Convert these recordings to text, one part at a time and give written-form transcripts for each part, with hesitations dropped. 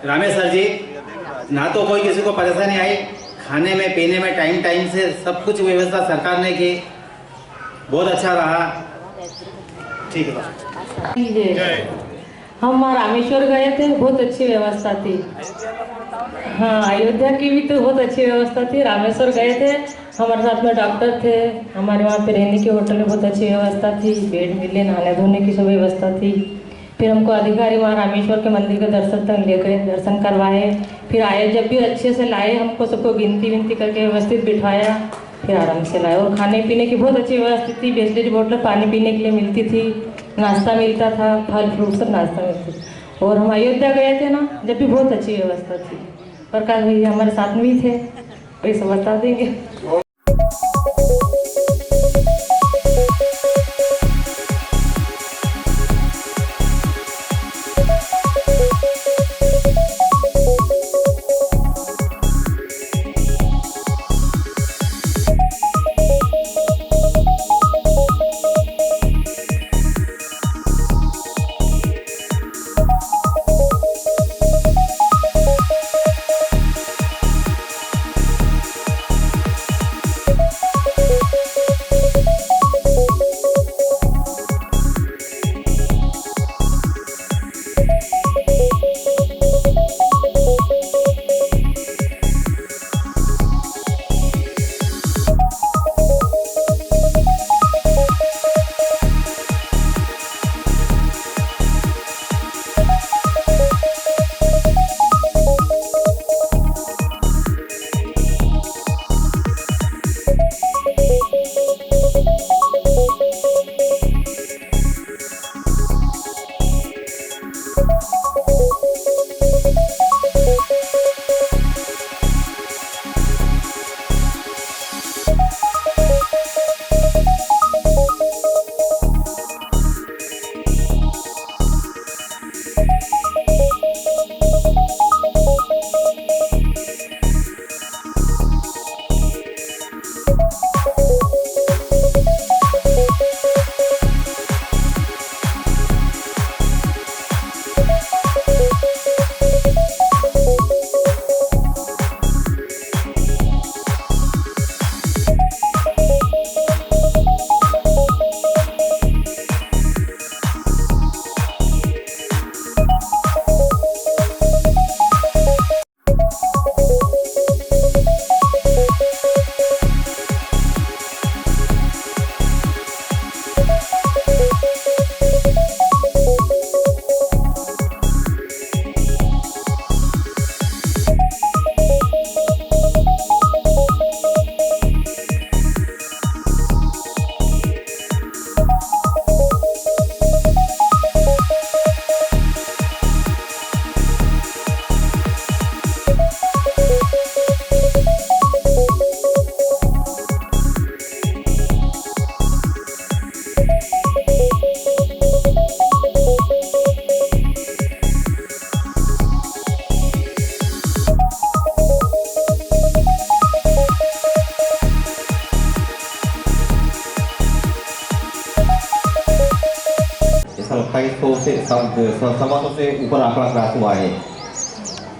Ramesh sir जी, ना तो कोई किसी को परेशानी आई, खाने में पीने में टाइम से सब कुछ व्यवस्था सरकार ने की, बहुत अच्छा रहा। ठीक है। हम रामेश्वर गए थे, बहुत अच्छी व्यवस्था थी। हाँ, अयोध्या की भी तो बहुत अच्छी व्यवस्था थी। रामेश्वर गए थे, हमारे साथ में डॉक्टर थे, हमारे वहाँ पे रहने की होटल में बहुत अच्छी व्यवस्था थी, बेड मिले, नहाने धोने की सब व्यवस्था थी। फिर हमको अधिकारी वहाँ रामेश्वर के मंदिर के दर्शन तक ले गए, दर्शन करवाए। फिर आए, जब भी अच्छे से लाए, हमको सबको गिनती विनती करके व्यवस्थित बिठाया, फिर आराम से लाए। और खाने पीने की बहुत अच्छी व्यवस्था थी, बिस्लेरी बोतल पानी पीने के लिए मिलती थी, नाश्ता मिलता था, फल फ्रूट सब नाश्ता मिलती थी। और हम अयोध्या गए थे ना, जब भी बहुत अच्छी व्यवस्था थी। प्रकाश भैया हमारे साथ में भी थे, वही सब बता देंगे। लगता है 100 से ऊपर आंकड़ा क्रॉस हुआ है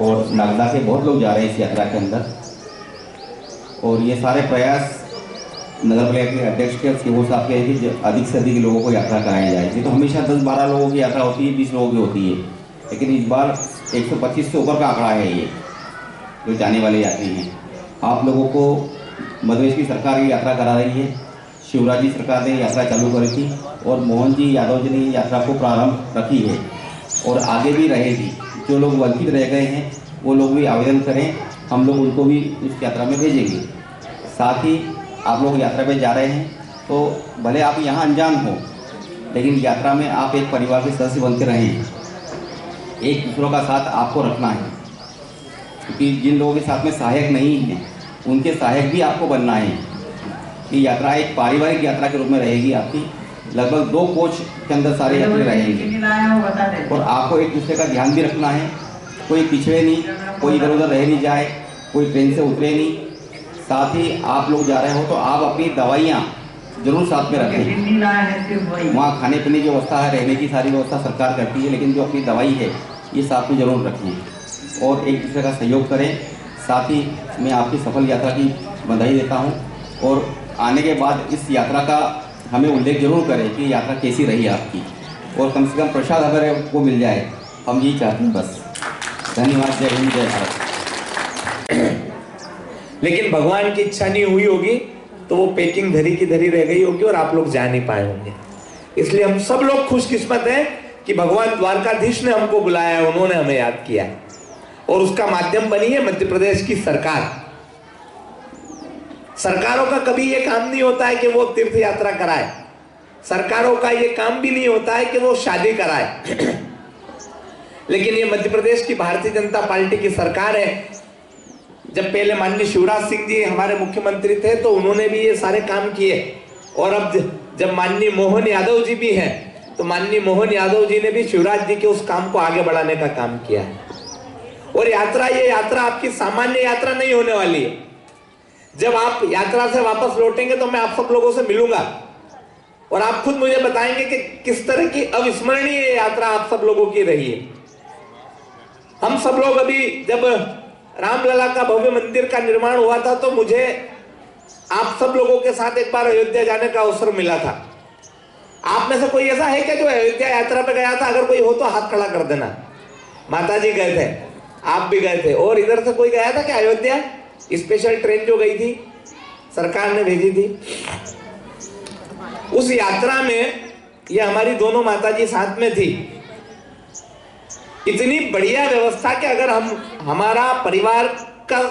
और नागदा से बहुत लोग जा रहे हैं इस यात्रा के अंदर। और ये सारे प्रयास नगर पालिका के अध्यक्ष के सीओ साहब के हैं कि अधिक से अधिक लोगों को यात्रा कराई जाए। ये तो हमेशा 10-12 लोगों की यात्रा होती है, 20 लोगों की होती है, लेकिन इस बार 125 से ऊपर का आंकड़ा है ये जो जाने वाले यात्री हैं। आप लोगों को मध्य प्रदेश की सरकार ये यात्रा करा रही है। शिवराज जी सरकार ने यात्रा चालू करी थी और मोहन जी यादव जी ने यात्रा को प्रारंभ रखी है और आगे भी रहेगी। जो लोग वंचित रह गए हैं वो लोग भी आवेदन करें, हम लोग उनको भी इस यात्रा में भेजेंगे। साथ ही आप लोग यात्रा पे जा रहे हैं तो भले आप यहाँ अनजान हो, लेकिन यात्रा में आप एक परिवार के सदस्य बनते रहें। एक दूसरों का साथ आपको रखना है, क्योंकि जिन लोगों के साथ में सहायक नहीं हैं उनके सहायक भी आपको बनना है। ये यात्रा एक पारिवारिक यात्रा के रूप में रहेगी आपकी। लगभग 2 कोच के अंदर सारे यात्री रहेंगे और आपको एक दूसरे का ध्यान भी रखना है। कोई पिछड़े नहीं, कोई इधर उधर रह नहीं जाए, कोई ट्रेन से उतरे नहीं। साथ ही आप लोग जा रहे हो तो आप अपनी दवाइयाँ जरूर साथ में रखें। वहाँ खाने पीने की व्यवस्था है, रहने की सारी व्यवस्था सरकार करती है, लेकिन जो अपनी दवाई है ये साथ में जरूर रखें। और एक दूसरे का सहयोग करें। साथ ही मैं आपकी सफल यात्रा की बधाई देता हूं और आने के बाद इस यात्रा का हमें उल्लेख जरूर करें कि यात्रा कैसी रही आपकी, और कम से कम प्रसाद अगर वो मिल जाए, हम यही चाहते हैं बस। धन्यवाद। जय हिंद, जय भारत। लेकिन भगवान की इच्छा नहीं हुई होगी तो वो पैकिंग धरी की धरी रह गई होगी और आप लोग जा नहीं पाए होंगे। इसलिए हम सब लोग खुशकिस्मत हैं कि भगवान द्वारकाधीश ने हमको बुलाया है, उन्होंने हमें याद किया है, और उसका माध्यम बनी है मध्य प्रदेश की सरकार। सरकारों का कभी ये काम नहीं होता है कि वो तीर्थ यात्रा कराए, सरकारों का ये काम भी नहीं होता है कि वो शादी कराए। लेकिन ये मध्य प्रदेश की भारतीय जनता पार्टी की सरकार है। जब पहले माननीय शिवराज सिंह जी हमारे मुख्यमंत्री थे तो उन्होंने भी ये सारे काम किए, और अब जब माननीय मोहन यादव जी भी हैं तो माननीय मोहन यादव जी ने भी शिवराज जी के उस काम को आगे बढ़ाने का काम किया है। और ये यात्रा आपकी सामान्य यात्रा नहीं होने वाली है। जब आप यात्रा से वापस लौटेंगे तो मैं आप सब लोगों से मिलूंगा और आप खुद मुझे बताएंगे कि किस तरह की अविस्मरणीय यात्रा आप सब लोगों की रही है। हम सब लोग अभी जब रामलला का भव्य मंदिर का निर्माण हुआ था तो मुझे आप सब लोगों के साथ एक बार अयोध्या जाने का अवसर मिला था। आप में से कोई ऐसा है क्या जो अयोध्या यात्रा पे गया था? अगर कोई हो तो हाथ खड़ा कर देना। माता जी गए थे, आप भी गए थे, और इधर से कोई गया था क्या अयोध्या? स्पेशल ट्रेन जो गई थी, सरकार ने भेजी थी, उस यात्रा में ये हमारी दोनों माता जी साथ में थी। इतनी बढ़िया व्यवस्था कि अगर हमारा परिवार का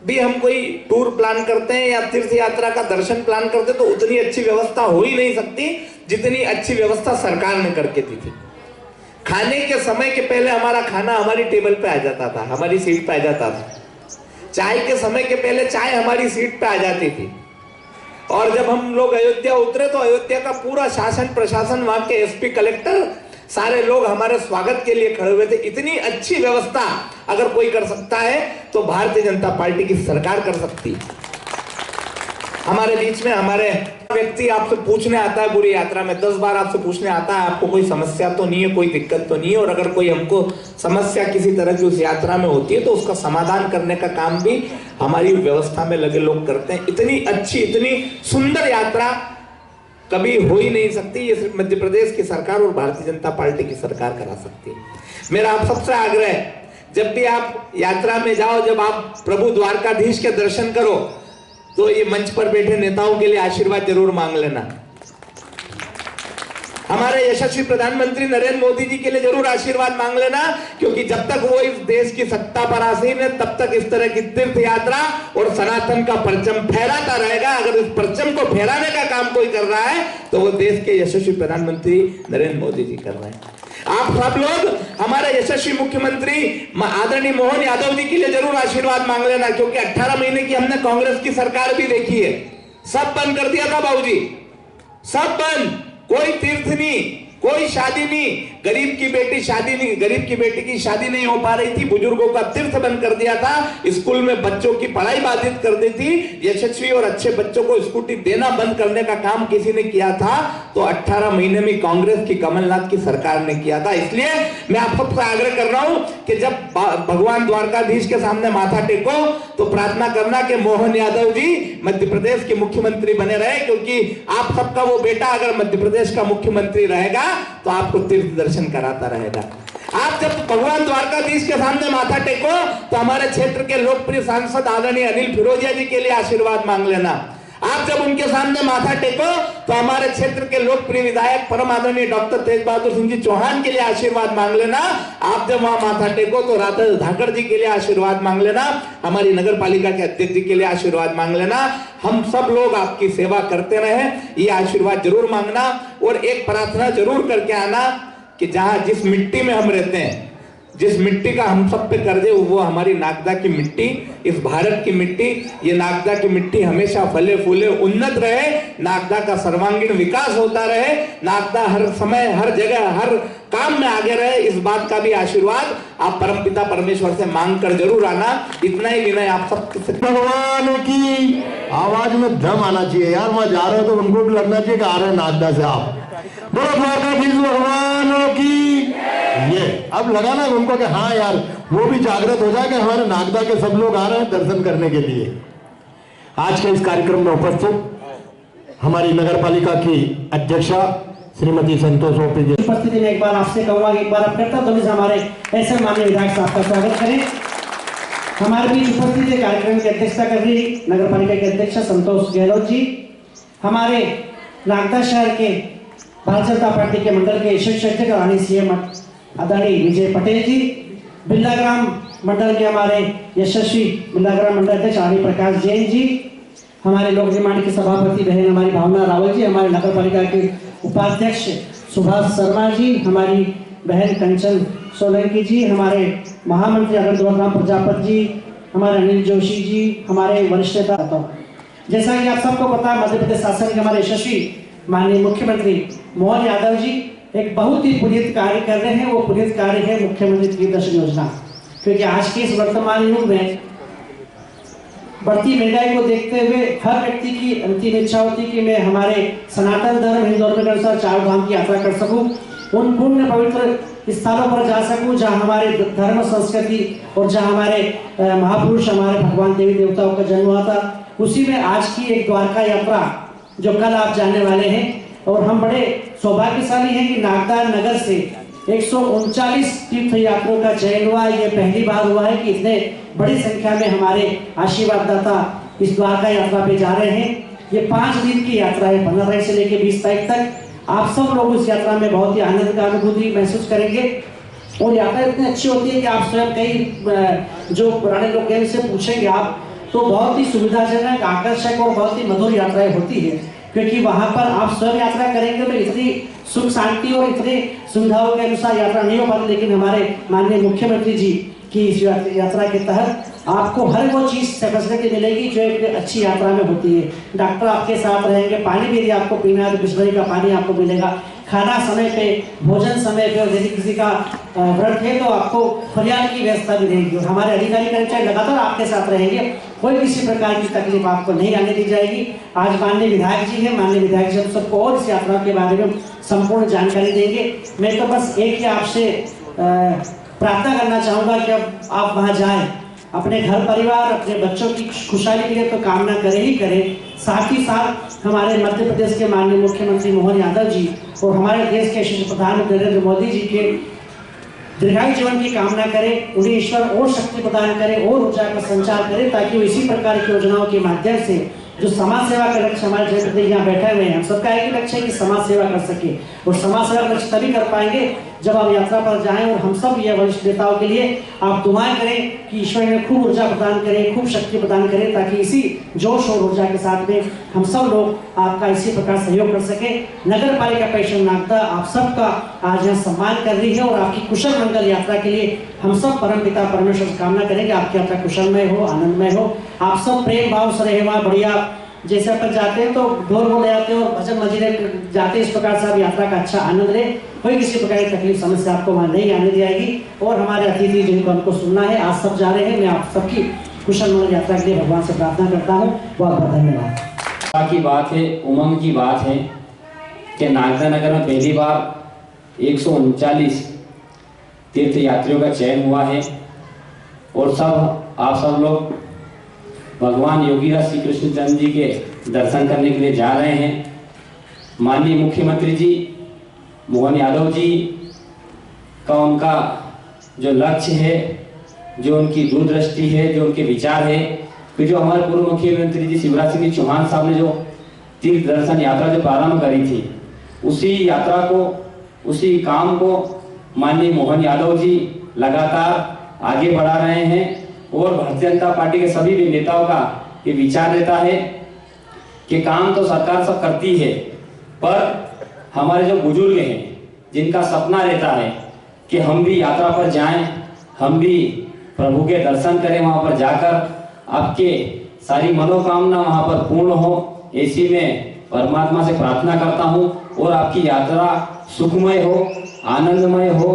भी हम कोई टूर प्लान करते हैं या तीर्थ यात्रा का दर्शन प्लान करते हैं तो उतनी अच्छी व्यवस्था हो ही नहीं सकती जितनी अच्छी व्यवस्था सरकार ने करके दी थी। खाने के समय के पहले हमारा खाना हमारी टेबल पे आ जाता था, हमारी सीट पे आ जाता था। चाय के समय के पहले चाय हमारी सीट पे आ जाती थी। और जब हम लोग अयोध्या उतरे तो अयोध्या का पूरा शासन प्रशासन, वहां के एसपी, कलेक्टर, सारे लोग हमारे स्वागत के लिए खड़े हुए थे। इतनी अच्छी व्यवस्था अगर कोई कर सकता है तो भारतीय जनता पार्टी की सरकार कर सकती है। हमारे बीच में हमारे व्यक्ति आपसे पूछने आता है पूरी यात्रा में 10 बार आपसे पूछने आता है आपको कोई समस्या तो नहीं है, कोई दिक्कत तो नहीं है, और अगर कोई हमको समस्या किसी तरह की उस यात्रा में होती है तो उसका समाधान करने का काम भी हमारी व्यवस्था में लगे लोग करते हैं। इतनी अच्छी, इतनी सुंदर यात्रा कभी हो ही नहीं सकती। ये सिर्फ मध्य प्रदेश की सरकार और भारतीय जनता पार्टी की सरकार करा सकती है। मेरा आप सबसे आग्रह है, जब भी आप यात्रा में जाओ, जब आप प्रभु द्वारकाधीश के दर्शन करो तो ये मंच पर बैठे नेताओं के लिए आशीर्वाद जरूर मांग लेना। हमारे यशस्वी प्रधानमंत्री नरेंद्र मोदी जी के लिए जरूर आशीर्वाद मांग लेना, क्योंकि जब तक वो इस देश की सत्ता पर आसीन है तब तक इस तरह की तीर्थ यात्रा और सनातन का परचम फहराता रहेगा। अगर इस परचम को फहराने का काम कोई कर रहा है तो वो देश के यशस्वी प्रधानमंत्री नरेंद्र मोदी जी कर रहे हैं। आप सब लोग हमारे यशस्वी मुख्यमंत्री आदरणीय मोहन यादव जी के लिए जरूर आशीर्वाद मांग लेना, क्योंकि 18 महीने की हमने कांग्रेस की सरकार भी देखी है। सब बंद कर दिया था बाबूजी, सब बंद, कोई तीर्थ नहीं, कोई शादी नहीं, गरीब की बेटी शादी नहीं, गरीब की बेटी की शादी नहीं हो पा रही थी, बुजुर्गों का तीर्थ बंद कर दिया था, स्कूल में बच्चों की पढ़ाई बाधित कर दी थी, यशस्वी और अच्छे बच्चों को स्कूटी देना बंद करने का काम किसी ने किया था तो 18 महीने में कांग्रेस की कमलनाथ की सरकार ने किया था। इसलिए मैं आप सबसे आग्रह कर रहा हूं कि जब भगवान द्वारकाधीश के सामने माथा टेको तो प्रार्थना करना कि मोहन यादव जी मध्य प्रदेश के मुख्यमंत्री बने रहे, क्योंकि आप सबका वो बेटा अगर मध्य प्रदेश का मुख्यमंत्री रहेगा तो आपको तीर्थ दर्शन कराता रहेगा। आप जब भगवान द्वारकाधीश के सामने माथा टेको तो हमारे क्षेत्र के लोकप्रिय सांसद आदरणीय अनिल फिरोजिया जी के लिए आशीर्वाद मांग लेना। आप जब उनके सामने माथा टेको तो हमारे क्षेत्र के लोकप्रिय विधायक परम आदरणीय डॉक्टर तेज बहादुर सिंह जी चौहान के लिए आशीर्वाद मांग लेना। आप जब वहां माथा टेको तो राधा धाकड़ जी के लिए आशीर्वाद मांग लेना, हमारी नगर पालिका के अध्यक्ष जी के लिए आशीर्वाद मांग लेना। हम सब लोग आपकी सेवा करते रहे, ये आशीर्वाद जरूर मांगना और एक प्रार्थना जरूर करके आना कि जहां जिस मिट्टी में हम रहते हैं, जिस मिट्टी का हम सब पे कर्ज है वो हमारी नागदा की मिट्टी, इस भारत की मिट्टी, ये नागदा की मिट्टी हमेशा फले फूले उन्नत रहे, नागदा का सर्वांगीण विकास होता रहे, नागदा हर समय हर जगह हर काम में आगे रहे, इस बात का भी आशीर्वाद आप परमपिता परमेश्वर से मांग कर जरूर आना। इतना ही विनय आप सब भगवान की आवाज में दम आना चाहिए यार। वहां जा रहे हो तो उनको भी लगना चाहिए कि आ रहे हैं नागदा से आप। बोलो द्वारकाधीश भगवान की। ये अब लगा ना उनको कि हाँ यार वो भी जागृत हो जाए कि हमारे नागदा के सब लोग आ रहे हैं दर्शन करने के लिए। आज के इस कार्यक्रम में उपस्थित हमारी नगर पालिका की अध्यक्षा श्रीमती संतोष ओपी जी उपस्थिति में एक बार आपसे कहूंगा कि एक बार आप कर्तव्य से हमारे ऐसे माननीय विधायक साहब का स्वागत करें। हमारे बीच उपस्थित कार्यक्रम की अध्यक्षता कर रही नगर पालिका के अध्यक्ष संतोष गहलोत जी, हमारे नागदा शहर के भारतीय जनता पार्टी के मंडल के शीर्ष अध्यक्ष रानी सीएम आदरणीय विजय पटेल जी, बिल्लाग्राम मंडल के हमारे यशस्वी बिल्लाग्राम मंडल अध्यक्ष रानी प्रकाश जैन जी, हमारे लोक निर्माण की सभापति बहन हमारी भावना रावल जी, हमारे नगर पालिका के उपाध्यक्ष सुभाष शर्मा जी, हमारी बहन कंचन सोलंकी जी, हमारे महामंत्री अगरदुआराम प्रजापति जी, हमारे अनिल जोशी जी, हमारे वरिष्ठ नेता। जैसा कि आप सबको पता है मध्य प्रदेश शासन के हमारे यशस्वी माननीय मुख्यमंत्री मोहन यादव जी एक बहुत ही पुनीत कार्य कर रहे हैं। वो पुनीत कार्य है मुख्यमंत्री प्रियदर्शन योजना, क्योंकि आज के इस वर्तमान युग में बढ़ती महंगाई को देखते हुए हर व्यक्ति की अंतिम इच्छा होती कि मैं हमारे सनातन धर्म हिंदू धर्म के अनुसार चार धाम की यात्रा कर सकूं, उन पुण्य पवित्र स्थानों पर जा सकूं जहां हमारे धर्म संस्कृति और जहां हमारे महापुरुष हमारे भगवान देवी देवताओं का जन्म हुआ था। उसी में आज की एक द्वारका यात्रा जो कल आप जाने वाले हैं, और हम बड़े सौभाग्यशाली हैं कि नागदा नगर से 139 तीर्थ यात्रियों का चयन हुआ। ये पहली बार हुआ है कि इतने बड़ी संख्या में हमारे आशीर्वाददाता इस द्वारका यात्रा पे जा रहे हैं। ये 5 दिन की यात्रा है, 15 तारीख से लेकर 20 तारीख तक। आप सब लोग इस यात्रा में बहुत ही आनंद का अनुभूति महसूस करेंगे, और यात्रा इतनी अच्छी होती है कि आप स्वयं कई जो पुराने लोग हैं से पूछेंगे आप तो बहुत ही सुविधाजनक, आकर्षक और बहुत ही मधुर यात्राएं होती है, क्योंकि वहां पर आप स्वयं यात्रा करेंगे तो इतनी सुख शांति और इतनी सुविधाओं के अनुसार यात्रा नहीं हो पाती। लेकिन हमारे माननीय मुख्यमंत्री जी की इस यात्रा के तहत आपको हर वो चीज फैसिलिटी मिलेगी जो एक अच्छी यात्रा में होती है। डॉक्टर आपके साथ रहेंगे, पानी भी यदि आपको पीना है तो बिस्लरी का पानी आपको मिलेगा, खाना समय पे, भोजन समय पे, और यदि किसी का व्रत है तो आपको फरियाद की व्यवस्था भी रहेगी। और हमारे अधिकारी कर्मचारी लगातार आपके साथ रहेंगे, कोई किसी प्रकार की तकलीफ आपको नहीं आने दी जाएगी। आज माननीय विधायक जी हैं, माननीय विधायक जी हम सबको और इस यात्रा के बारे में संपूर्ण जानकारी देंगे। मैं तो बस एक ही आपसे प्रार्थना करना चाहूँगा कि अब आप वहाँ जाएं, अपने घर परिवार अपने बच्चों की खुशहाली के लिए तो कामना करें ही करें, साथ ही साथ हमारे मध्य प्रदेश के माननीय मुख्यमंत्री मोहन यादव जी और हमारे देश के यशस्वी प्रधानमंत्री नरेंद्र मोदी जी के दीर्घायु जीवन की कामना करें। उन्हें ईश्वर और शक्ति प्रदान करे और ऊर्जा का संचार करे, ताकि वो इसी प्रकार की योजनाओं के माध्यम से जो समाज सेवा का लक्ष्य हमारे जनप्रतिनिधि यहाँ बैठे हुए हैं, हम सबका एक ही लक्ष्य है कि समाज सेवा कर सके। और समाज सेवा का लक्ष्य तभी कर पाएंगे जब आप यात्रा पर जाएं। और हम सब ये वरिष्ठ नेताओं के लिए आप दुआएं करें कि ईश्वर ने खूब ऊर्जा प्रदान करें, खूब शक्ति प्रदान करें, ताकि इसी जोश और ऊर्जा के साथ में हम सब लोग आपका इसी प्रकार सहयोग कर सके। नगर पालिका परिषद नागदा आप सबका आज यहाँ सम्मान कर रही है, और आपकी कुशल मंगल यात्रा के लिए हम सब परमपिता परमेश्वर से कामना करेंगे आपकी यात्रा कुशलमय हो, आनंदमय हो। आप सब प्रेम भाव से रहे वहाँ बढ़िया, जैसे अपन जाते हैं तो ढोल बोले जाते हैं और भजन मजीरे जाते हैं, इस प्रकार से आप यात्रा का अच्छा आनंद ले, कोई किसी प्रकार की तकलीफ समस्या आपको वहाँ नहीं आने दी जाएगी। और हमारे अतिथि जिनको हमको सुनना है, आज सब जा रहे हैं, मैं आप सबकी कुशल मंगल यात्रा के लिए भगवान से प्रार्थना करता हूँ। बहुत बहुत धन्यवाद। की बात है, उमंग की बात है कि नागदा नगर में पहली बार 139 तीर्थ यात्रियों का चयन हुआ है, और आप सब लोग भगवान योगीराज श्री कृष्णचंद्र जी के दर्शन करने के लिए जा रहे हैं। माननीय मुख्यमंत्री जी मोहन यादव जी का उनका जो लक्ष्य है, जो उनकी दूरदृष्टि है, जो उनके विचार है, कि जो हमारे पूर्व मुख्यमंत्री जी शिवराज सिंह चौहान साहब ने जो तीर्थ दर्शन यात्रा जो प्रारंभ करी थी, उसी यात्रा को, उसी काम को माननीय मोहन यादव जी लगातार आगे बढ़ा रहे हैं। और भारतीय जनता पार्टी के सभी भी नेताओं का ये विचार रहता है कि काम तो सरकार सब करती है, पर हमारे जो बुजुर्ग हैं जिनका सपना रहता है कि हम भी यात्रा पर जाएं, हम भी प्रभु के दर्शन करें, वहां पर जाकर आपके सारी मनोकामना वहां पर पूर्ण हो, ऐसी में परमात्मा से प्रार्थना करता हूं। और आपकी यात्रा सुखमय हो, आनंदमय हो।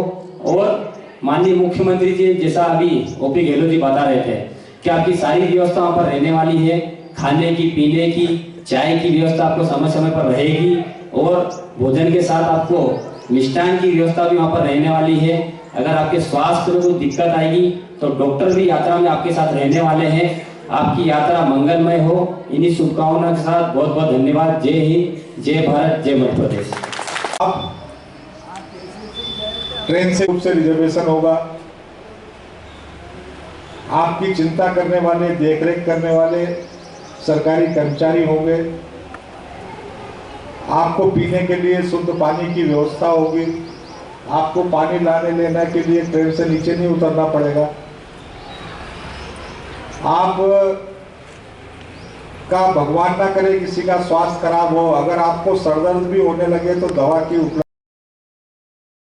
और माननीय मुख्यमंत्री जी जैसा अभी ओपी गहलोत जी बता रहे थे कि आपकी सारी व्यवस्था वहाँ पर रहने वाली है, खाने की, पीने की, चाय की व्यवस्था आपको समय समय पर रहेगी और भोजन के साथ आपको मिष्ठान की व्यवस्था भी वहाँ पर रहने वाली है। अगर आपके स्वास्थ्य में कुछ दिक्कत आएगी तो डॉक्टर भी यात्रा में आपके साथ रहने वाले हैं। आपकी यात्रा मंगलमय हो, इन्हीं शुभकामनाओं के साथ बहुत बहुत धन्यवाद। जय हिंद, जय भारत, जय मध्य प्रदेश। अब ट्रेन से रूप से रिजर्वेशन होगा। आपकी चिंता करने वाले, देखरेख करने वाले सरकारी कर्मचारी होंगे। आपको पीने के लिए शुद्ध पानी की व्यवस्था होगी। आपको पानी लाने लेने के लिए ट्रेन से नीचे नहीं उतरना पड़ेगा। आप का भगवान ना करे किसी का स्वास्थ्य खराब हो, अगर आपको सर दर्द भी होने लगे तो दवा की उपलब्ध